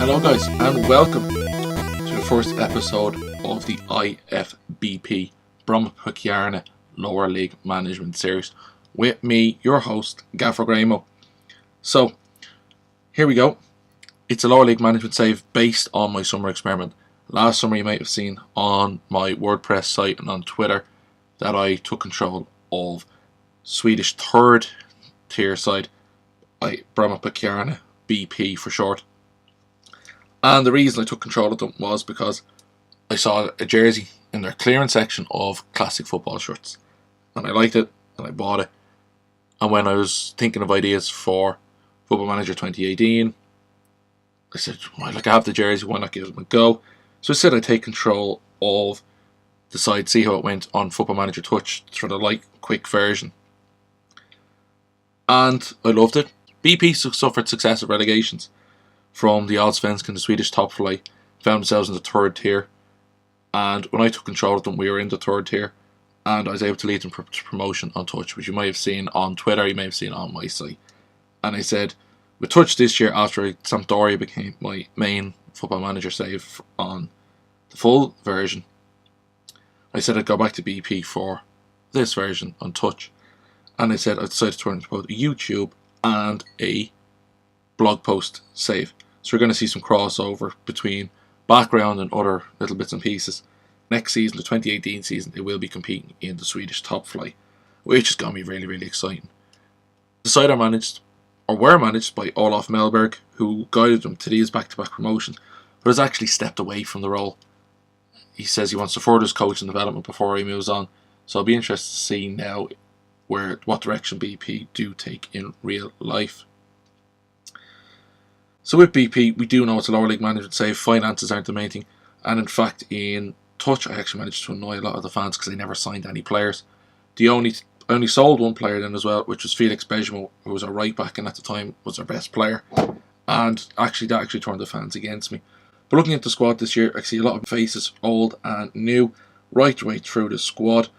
Hello guys and welcome to the first episode of the IF Brommapojkarna Lower League Management Series with me, your host, Gaffer Graemo. So, here we go. It's a lower league management save based on my summer experiment. Last summer you might have seen on my WordPress site and on Twitter that I took control of Swedish third tier side, IF Brommapojkarna, BP for short. And the reason I took control of them was because I saw a jersey in their clearance section of classic football shirts. And I liked it, and I bought it. And when I was thinking of ideas for Football Manager 2018, I said, well, I have the jersey, why not give it a go? So I said I'd take control of the side, see how it went on Football Manager Touch for the light, quick version. And I loved it. BP suffered successive relegations from the Allsvenskan, the Swedish top flight, found themselves in the third tier. And when I took control of them, we were in the third tier. And I was able to lead them to promotion on Touch, which you might have seen on Twitter, you may have seen on my site. And I said, with Touch this year, after Sampdoria became my main Football Manager save on the full version, I said I'd go back to BP for this version on Touch. And I said I decided to turn into both a YouTube and a blog post save. So we're going to see some crossover between background and other little bits and pieces. Next season, the 2018 season, they will be competing in the Swedish top flight, which is going to be really, really exciting. The side were managed by Olaf Mellberg, who guided them to these back-to-back promotions, but has actually stepped away from the role. He says he wants to further his coaching development before he moves on. So I'll be interested to see now what direction BP do take in real life. So with BP, we do know it's a lower league management save. Finances aren't the main thing. And in fact, in Touch, I actually managed to annoy a lot of the fans because they never signed any players. I only sold one player then as well, which was Felix Bejmo, who was our right back and at the time was our best player. And that actually turned the fans against me. But looking at the squad this year, I see a lot of faces, old and new, right the way through the squad.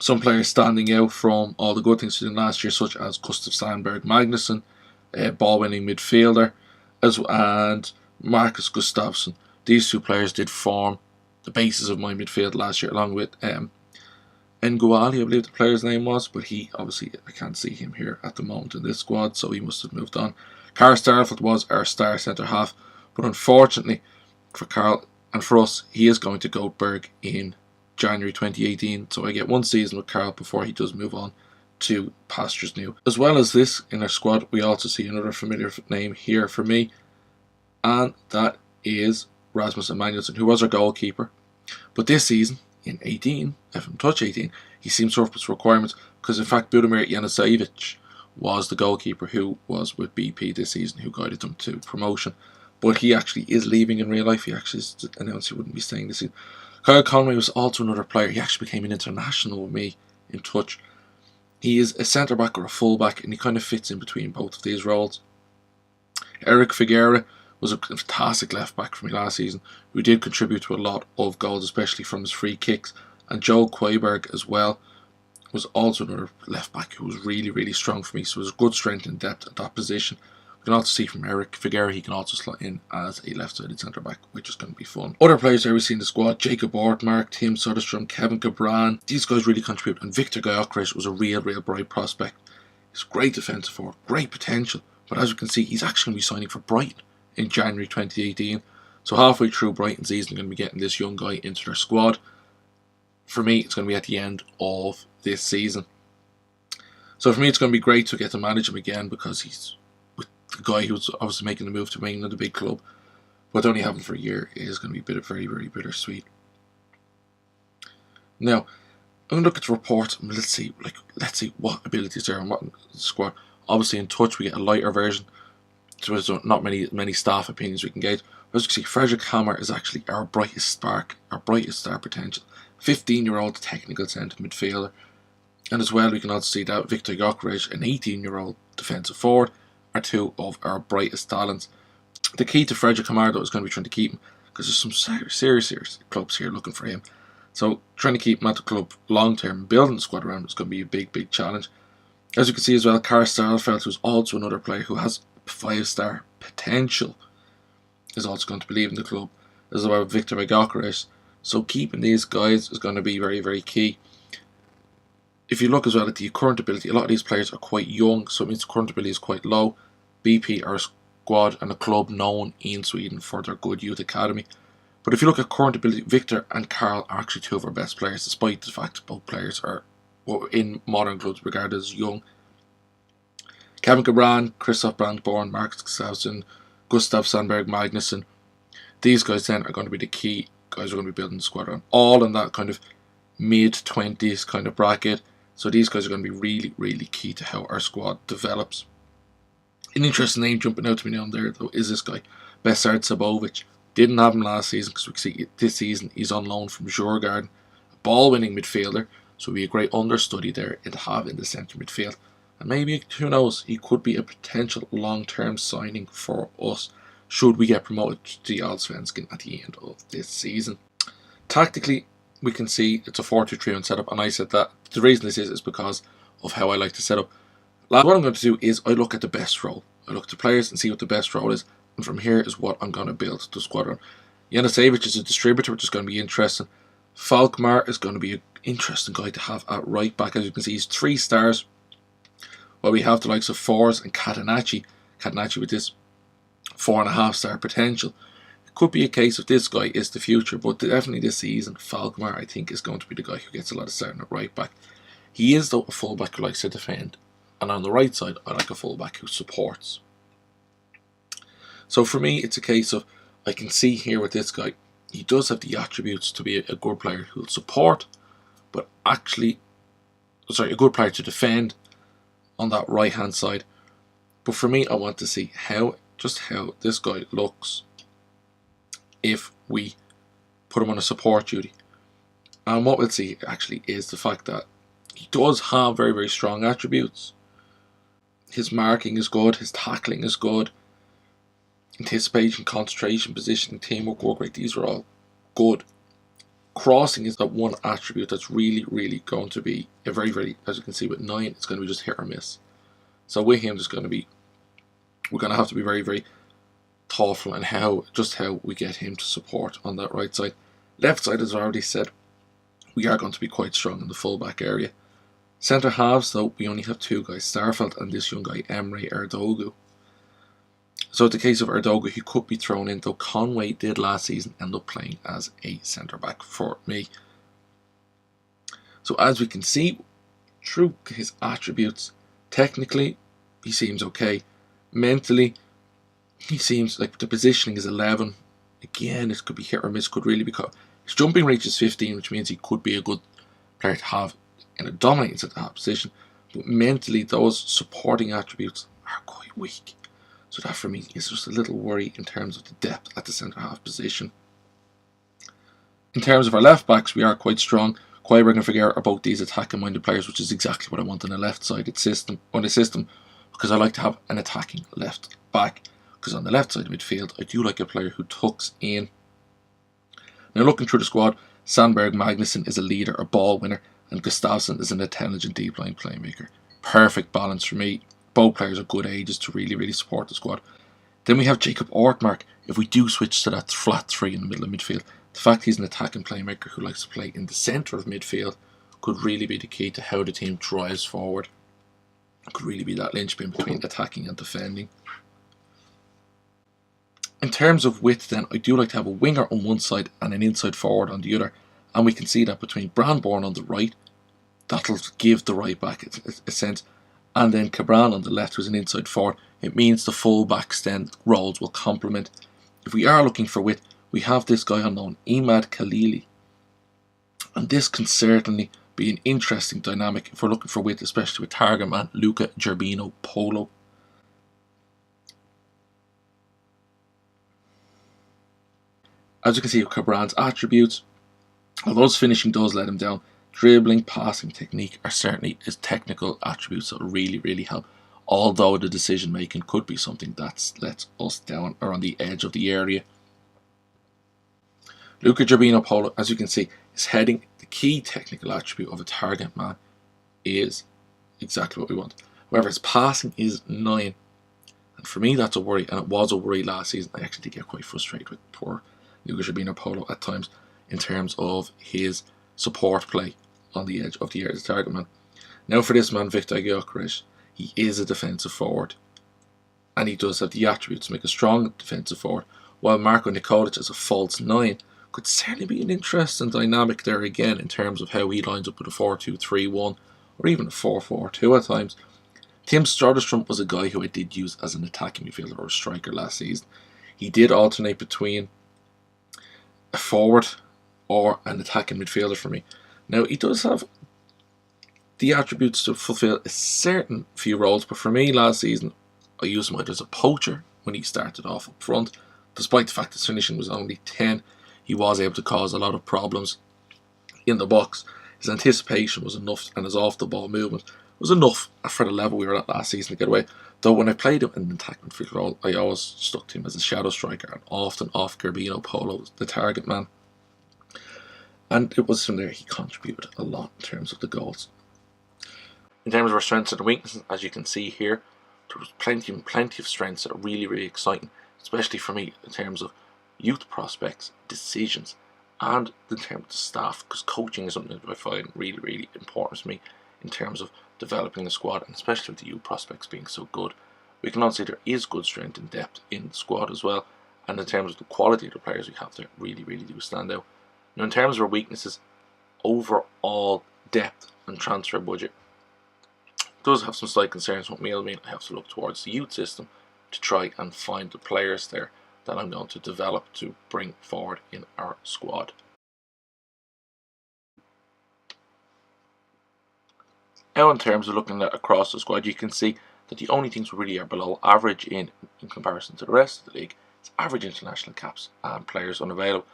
Some players standing out from all the good things we did last year, such as Gustav Sandberg Magnusson, ball-winning midfielder, and Marcus Gustafsson. These two players did form the basis of my midfield last year, along with Nguali, I believe the player's name was, but he, obviously, I can't see him here at the moment in this squad, so he must have moved on. Carl Starfelt was our star centre-half, but unfortunately for Carl and for us, he is going to Göteborg in January 2018, so I get one season with Carl before he does move on to pastures new. As well as this, in our squad, we also see another familiar name here for me, and that is Rasmus Emanuelsson, who was our goalkeeper. But this season, in 18, from Touch 18, he seemed surplus requirements because in fact Budimir Janusevich was the goalkeeper who was with BP this season, who guided them to promotion. But he actually is leaving in real life. He actually announced he wouldn't be staying this season. Kyle Conway was also another player. He actually became an international with me in Touch. He is a centre-back or a full-back, and he kind of fits in between both of these roles. Eric Figueira was a fantastic left-back for me last season, who did contribute to a lot of goals, especially from his free kicks. And Joe Quayberg as well was also another left-back who was really, really strong for me, so it was good strength and depth at that position. We can also see from Eric Figueira, he can also slot in as a left-sided centre-back, which is going to be fun. Other players there we see in the squad, Jacob Ortmark, Tim Soderstrom, Kevin Cabran. These guys really contribute, and Victor Gyökeres was a real bright prospect. He's a great defensive forward, great potential, but as you can see, he's actually going to be signing for Brighton in January 2018. So halfway through Brighton season, they're going to be getting this young guy into their squad. For me, it's going to be at the end of this season. So for me, it's going to be great to get to manage him again because he's the guy who's obviously making the move to England, a big club, but only having for a year is going to be very, very bittersweet. Now, I'm going to look at the report and let's see what abilities there are and what the squad. Obviously, in Touch we get a lighter version, so there's not many staff opinions we can get. As you can see, Frederick Hammer is actually our brightest star potential. 15-year-old technical centre midfielder, and as well we can also see that Victor Gyökeres, an 18-year-old defensive forward, are two of our brightest talents. The key to Frederick Hamar is going to be trying to keep him, because there's some serious clubs here looking for him. So trying to keep him at the club long term, building the squad around him is going to be a big challenge. As you can see as well, Carl Starfelt, who's also another player who has 5-star potential, is also going to be leaving the club, as well as Victor Gyökeres. So keeping these guys is going to be very, very key. If you look as well at the current ability, a lot of these players are quite young, so it means the current ability is quite low. BP are a squad and a club known in Sweden for their good youth academy. But if you look at current ability, Victor and Karl are actually two of our best players, despite the fact that both players are in modern clubs regarded as young. Kevin Cabran, Christoph Brandborn, Marcus Gustafsson, Gustav Sandberg, Magnusson. These guys then are going to be the key guys we're going to be building the squad on. All in that kind of mid-20s kind of bracket. So these guys are going to be really, really key to how our squad develops. An interesting name jumping out to me down there, though, is this guy, Besard Sabovic. Didn't have him last season because we can see this season he's on loan from Djurgården. A ball-winning midfielder, so he'll be a great understudy there to have in the centre midfield. And maybe, who knows, he could be a potential long-term signing for us should we get promoted to the Allsvenskan at the end of this season. Tactically, we can see it's a 4-2-3-1 setup, and I said that the reason this is because of how I like to set up. What I'm going to do is I look at the best role. I look at the players and see what the best role is, and from here is what I'm going to build the squad on. Janusevic is a distributor, which is going to be interesting. Falkmaar is going to be an interesting guy to have at right back. As you can see, he's 3 stars. While we have the likes of Forss and Catenacci with this 4.5 star potential. It could be a case of this guy is the future, but definitely this season, Falkmaar I think is going to be the guy who gets a lot of starting at right back. He is though a fullback who likes to defend, and on the right side I like a fullback who supports. So for me it's a case of, I can see here with this guy, he does have the attributes to be a good player who will support, but actually, a good player to defend on that right hand side. But for me, I want to see just how this guy looks if we put him on a support duty. And what we'll see actually is the fact that he does have very, very strong attributes. His marking is good, his tackling is good, anticipation, concentration, positioning, teamwork, work rate, these are all good. Crossing is that one attribute that's really, really going to be a very, very, as you can see with 9, it's going to be just hit or miss. So with him, we're going to have to be very, very thoughtful in how we get him to support on that right side. Left side, as I already said, we are going to be quite strong in the full-back area. Centre halves, though, we only have 2 guys, Starfelt and this young guy, Emre Erdoğan. So it's a case of Erdoğan, he could be thrown in, though Conway did last season end up playing as a centre-back for me. So as we can see, through his attributes, technically, he seems okay. Mentally, he seems like the positioning is 11. Again, it could be hit or miss, could really be caught. His jumping reach is 15, which means he could be a good player to have in a dominating centre-half position. But mentally, those supporting attributes are quite weak. So that for me is just a little worry in terms of the depth at the centre-half position. In terms of our left-backs, we are quite strong. Kwijberg and Figueroa are both these attacking-minded players, which is exactly what I want in a left-sided system, because I like to have an attacking left-back. Because on the left side of midfield, I do like a player who tucks in. Now looking through the squad, Sandberg Magnusson is a leader, a ball winner, and Gustafsson is an intelligent deep line playmaker. Perfect balance for me. Both players are good ages to really, really support the squad. Then we have Jacob Ortmark. If we do switch to that flat 3 in the middle of midfield, the fact he's an attacking playmaker who likes to play in the centre of midfield could really be the key to how the team drives forward. It could really be that linchpin between attacking and defending. In terms of width then, I do like to have a winger on one side and an inside forward on the other. And we can see that between Brandborn on the right, that'll give the right back a sense. And then Cabran on the left, who's an inside forward. It means the full backs then roles will complement. If we are looking for width, we have this guy on loan, Imad Khalili. And this can certainly be an interesting dynamic if we're looking for width, especially with target man Luca Gerbino Polo. As you can see with Cabran's attributes, although his finishing does let him down, dribbling, passing, technique are certainly his technical attributes that really, really help. Although the decision making could be something that lets us down or on the edge of the area. Luca Gerbino Polo, as you can see, his heading, the key technical attribute of a target man, is exactly what we want. However, his passing is 9. And And for me, that's a worry, and it was a worry last season. I actually did get quite frustrated with poor Lucas Polo at times in terms of his support play on the edge of the area of the target man. Now for this man, Viktor Gyökeres, he is a defensive forward, and he does have the attributes to make a strong defensive forward, while Marko Nikolic as a false 9 could certainly be an interesting dynamic there again in terms of how he lines up with a 4-2-3-1 or even a 4-4-2 at times. Tim Soderstrom was a guy who I did use as an attacking midfielder or a striker last season. He did alternate between a forward or an attacking midfielder for me. Now, he does have the attributes to fulfill a certain few roles, but for me last season, I used him as a poacher when he started off up front. Despite the fact his finishing was only 10, he was able to cause a lot of problems in the box. His anticipation was enough, and his off-the-ball movement was enough for the level we were at last season to get away. Though when I played him in the attacking midfield role, I always stuck to him as a shadow striker and often off Garbino Polo, the target man. And it was from there he contributed a lot in terms of the goals. In terms of our strengths and weaknesses, as you can see here, there was plenty of strengths that are really exciting, especially for me in terms of youth prospects, decisions, and in terms of the staff, because coaching is something that I find really important to me in terms of developing the squad, and especially with the youth prospects being so good. We can also say there is good strength and depth in the squad as well, and in terms of the quality of the players we have there, really do stand out. Now in terms of our weaknesses, overall depth and transfer budget does have some slight concerns. What will mean I have to look towards the youth system to try and find the players there that I'm going to develop to bring forward in our squad. Now in terms of looking at across the squad, you can see that the only things we really are below average in comparison to the rest of the league is average international caps and players unavailable.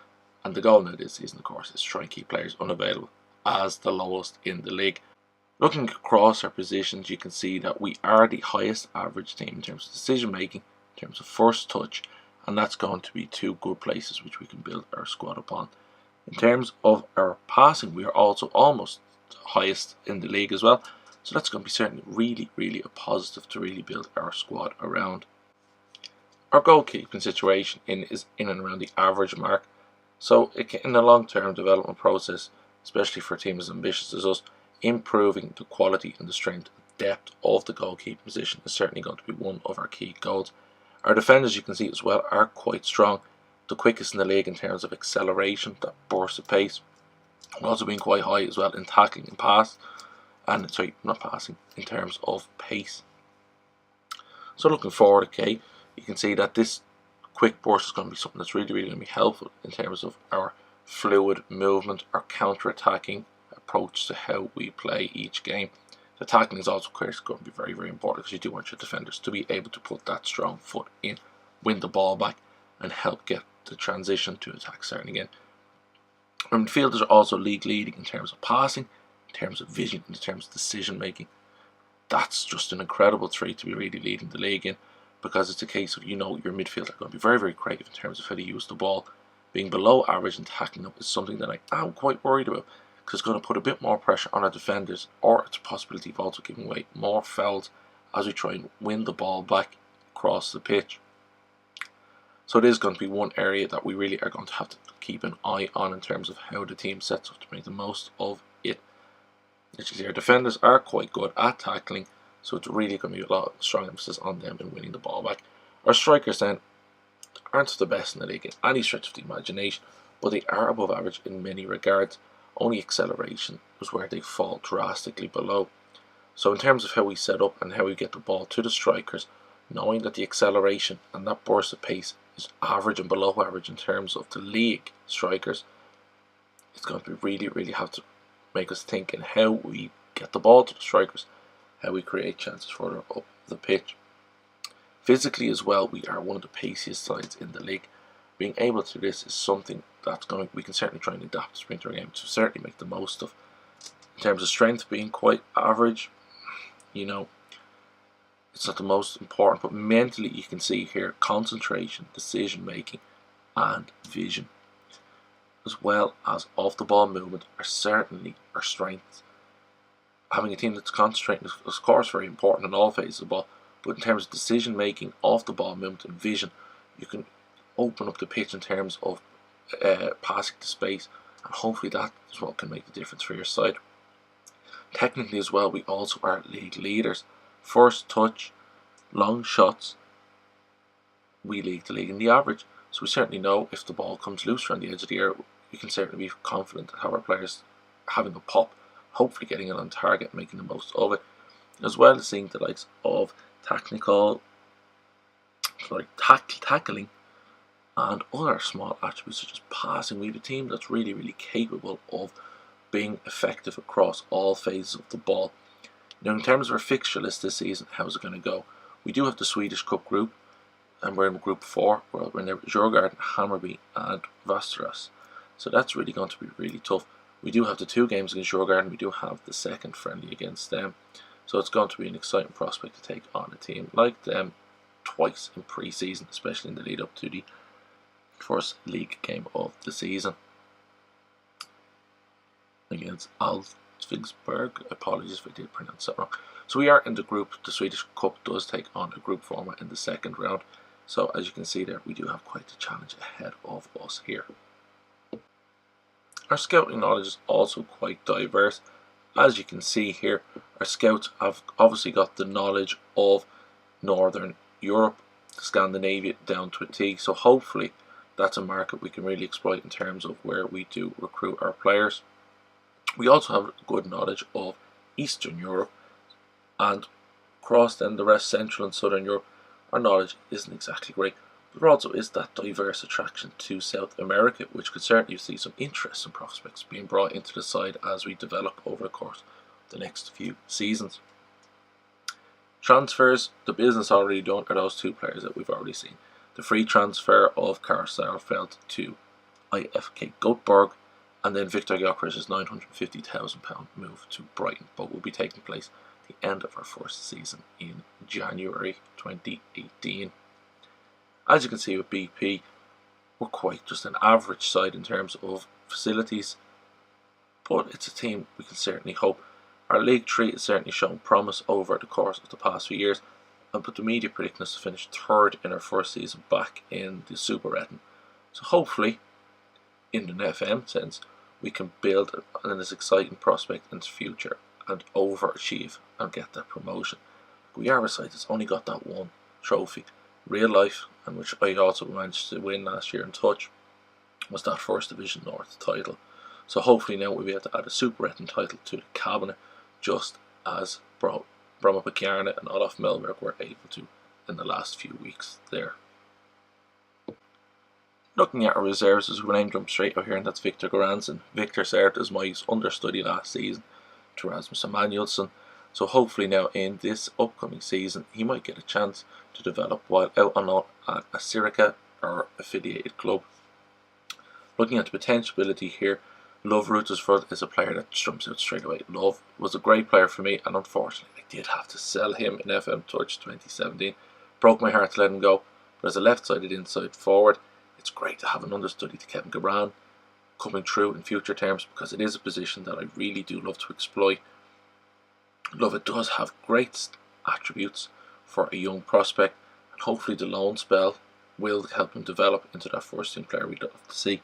And the goal now this season, of course, is to try and keep players unavailable as the lowest in the league. Looking across our positions, you can see that we are the highest average team in terms of decision making, in terms of first touch, and that's going to be two good places which we can build our squad upon. In terms of our passing, we are also almost highest in the league as well, so that's going to be certainly really a positive to really build our squad around. Our goalkeeping situation is in and around the average mark, so in the long-term development process, especially for a team as ambitious as us, improving the quality and the strength and depth of the goalkeeping position is certainly going to be one of our key goals. Our defenders, you can see as well, are quite strong, the quickest in the league in terms of acceleration, that burst of pace. Also being quite high as well in tackling and pass, and sorry, not passing, in terms of pace. So looking forward, okay, you can see that this quick burst is going to be something that's really going to be helpful in terms of our fluid movement, our counter-attacking approach to how we play each game. The tackling is also, of course, going to be very important, because you do want your defenders to be able to put that strong foot in, win the ball back, and help get the transition to attack starting again. Our midfielders are also league leading in terms of passing, in terms of vision, in terms of decision making. That's just an incredible trait to be really leading the league in, because it's a case of, your midfield are going to be very creative in terms of how to use the ball. Being below average and tackling up is something that I am quite worried about, because it's going to put a bit more pressure on our defenders, or it's a possibility of also giving away more fouls as we try and win the ball back across the pitch. So it is going to be one area that we really are going to have to keep an eye on in terms of how the team sets up to make the most of it. As you see, our defenders are quite good at tackling, so it's really going to be a lot of strong emphasis on them in winning the ball back. Our strikers then aren't the best in the league in any stretch of the imagination, but they are above average in many regards. Only acceleration is where they fall drastically below. So in terms of how we set up and how we get the ball to the strikers, knowing that the acceleration and that burst of pace is average and below average in terms of the league strikers, it's going to be really have to make us think in how we get the ball to the strikers, how we create chances further up the pitch. Physically as well, we are one of the paciest sides in the league. Being able to do this is something that's we can certainly try and adapt to sprinter game to certainly make the most of. In terms of strength being quite average, it's not the most important, but mentally you can see here concentration, decision making and vision, as well as off the ball movement, are certainly our strengths. Having a team that's concentrating is of course very important in all phases of the ball, but in terms of decision making, off the ball movement and vision, you can open up the pitch in terms of passing to space, and hopefully that is what can make the difference for your side. Technically as well, we also are league leaders. First touch, long shots, we lead the league in the average. So we certainly know if the ball comes loose around the edge of the area, we can certainly be confident that our players having a pop, hopefully getting it on target, making the most of it, as well as seeing the likes of tackling and other small attributes such as passing. We have a team that's really, really capable of being effective across all phases of the ball. Now, in terms of our fixture list this season, how's it going to go? We do have the Swedish Cup group, and we're in Group 4, where we're in Djurgården, Hammarby and Västerås. So that's really going to be really tough. We do have the 2 games against Djurgården, we do have the second friendly against them. So it's going to be an exciting prospect to take on a team like them twice in pre-season, especially in the lead up to the first league game of the season against Alsvingsburg. Apologies if I did pronounce that wrong. So we are in the group. The Swedish Cup does take on a group format in the second round. So as you can see there, we do have quite a challenge ahead of us here. Our scouting knowledge is also quite diverse. As you can see here, our scouts have obviously got the knowledge of Northern Europe, Scandinavia down to a T. So hopefully that's a market we can really exploit in terms of where we do recruit our players. We also have good knowledge of Eastern Europe, and across then the rest, Central and Southern Europe, our knowledge isn't exactly great. But there also is that diverse attraction to South America, which could certainly see some interesting prospects being brought into the side as we develop over the course of the next few seasons. Transfers, the business already done, are those 2 players that we've already seen. The free transfer of Karl Sarfeld to IFK Göteborg, and then Victor Gyökeres' £950,000 move to Brighton. Both will be taking place at the end of our first season in January 2018. As you can see with BP, we're quite just an average side in terms of facilities, but it's a team we can certainly hope. Our League 3 has certainly shown promise over the course of the past few years, but the media predicting us to finish 3rd in our first season back in the Superettan. So hopefully, in the FM sense, we can build on this exciting prospect in the future and overachieve and get that promotion. We are a side that's only got that one trophy. Real life, and which I also managed to win last year in touch, was that First Division North title. So hopefully now we'll be able to add a Superettan title to the cabinet, just as Brommapojkarna and Olaf Mellberg were able to in the last few weeks there. Looking at our reserves, as we name jump straight out here, and that's Victor Göransson. Victor served as my understudy last season to Rasmus Emanuelsson. So hopefully now in this upcoming season, he might get a chance to develop while out on loan at a Sirica or affiliated club. Looking at the potential ability here, Love Ruttersford is a player that jumps out straight away. Love was a great player for me, and unfortunately I did have to sell him in FM Touch 2017. Broke my heart to let him go, but as a left-sided inside forward, it's great to have an understudy to Kevin Gabran coming through in future terms, because it is a position that I really do love to exploit. Love does have great attributes for a young prospect, and hopefully the loan spell will help him develop into that first team player we'd love to see.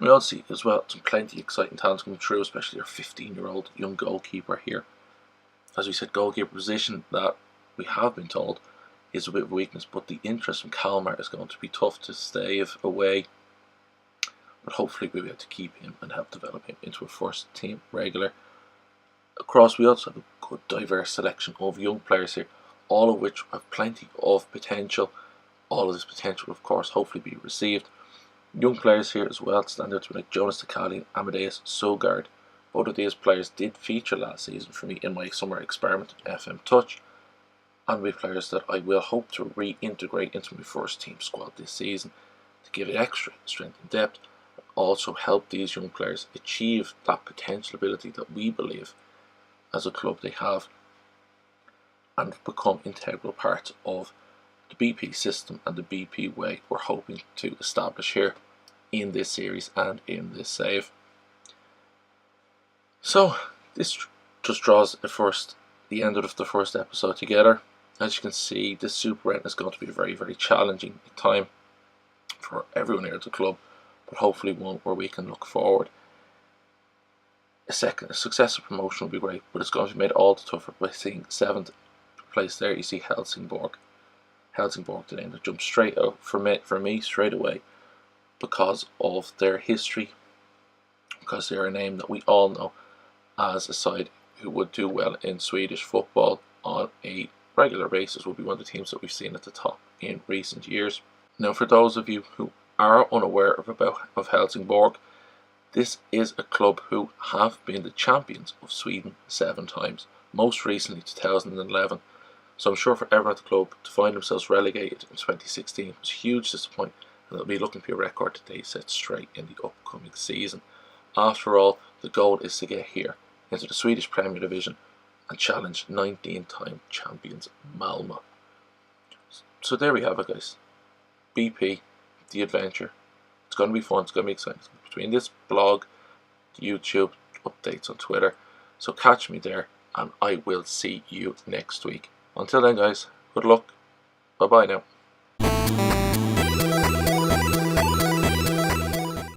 We also see as well some plenty of exciting talents coming through, especially our 15-year-old young goalkeeper here. As we said, goalkeeper position that we have been told is a bit of a weakness, but the interest from Kalmar is going to be tough to stave away. But hopefully we'll be able to keep him and help develop him into a first team regular. Across, we also have a good diverse selection of young players here, all of which have plenty of potential. All of this potential will, of course, hopefully be received. Young players here as well stand out to me, like Jonas Takali and Amadeus Sogard. Both of these players did feature last season for me in my summer experiment in FM Touch, and with players that I will hope to reintegrate into my first team squad this season to give it extra strength and depth, and also help these young players achieve that potential ability that we believe as a club they have, and become integral parts of the BP system and the BP way we're hoping to establish here in this series and in this save. So this just draws the end of the first episode together. As you can see, this Superettan is going to be a very, very challenging time for everyone here at the club, but hopefully one where we can look forward. A successive promotion will be great, but it's going to be made all the tougher by seeing 7th place there. You see Helsingborg today, and they jump straight out for me straight away because of their history, because they're a name that we all know as a side who would do well in Swedish football on a regular basis, will be one of the teams that we've seen at the top in recent years. Now, for those of you who are unaware of Helsingborg, this is a club who have been the champions of Sweden 7 times, most recently 2011. So I'm sure for everyone at the club to find themselves relegated in 2016 was a huge disappointment, and they'll be looking for a record that they set straight in the upcoming season. After all, the goal is to get here into the Swedish Premier Division and challenge 19-time champions Malmö. So there we have it, guys. BP, the adventure. It's going to be fun, it's going to be exciting. Between this blog, YouTube, updates on Twitter. So catch me there, and I will see you next week. Until then, guys, good luck. Bye-bye now.